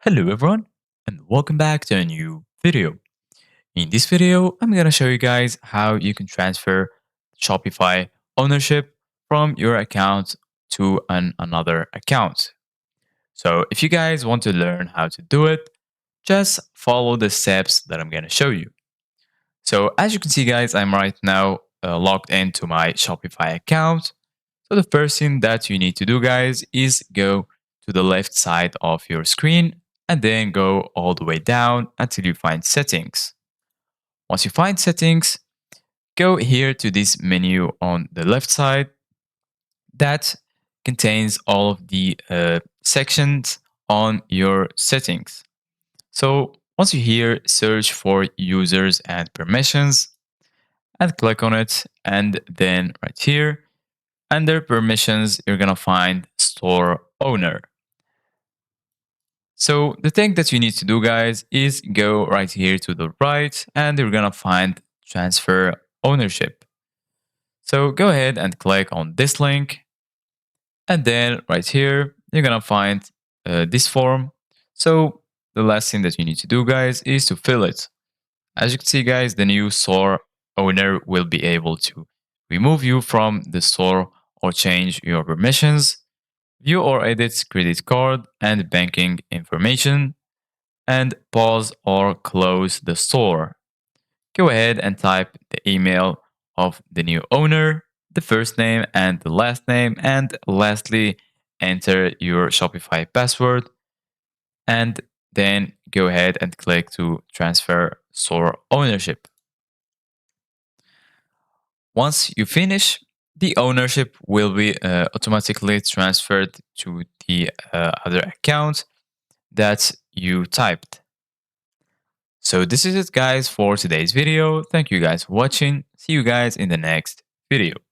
Hello everyone and welcome back to a new video. In this video, I'm going to show you guys how you can transfer Shopify ownership from your account to another account. So if you guys want to learn how to do it, just follow the steps that I'm going to show you. So as you can see guys, I'm right now logged into my Shopify account. So the first thing that you need to do guys is go to the left side of your screen and then go all the way down until you find settings. Once you find settings, go here to this menu on the left side that contains all of the sections on your settings. So once you here, search for users and permissions and click on it. And then right here, under permissions, you're going to find store owner. So the thing that you need to do, guys, is go right here to the right and you're going to find transfer ownership. So go ahead and click on this link. And then right here, you're going to find this form. So the last thing that you need to do, guys, is to fill it. As you can see, guys, the new store owner will be able to remove you from the store or change your permissions, view or edit credit card and banking information, and pause or close the store. Go ahead and type the email of the new owner, the first name and the last name, and lastly, enter your Shopify password, and then go ahead and click to transfer store ownership. Once you finish, the ownership will be automatically transferred to the other account that you typed. So this is it guys for today's video. Thank you guys for watching. See you guys in the next video.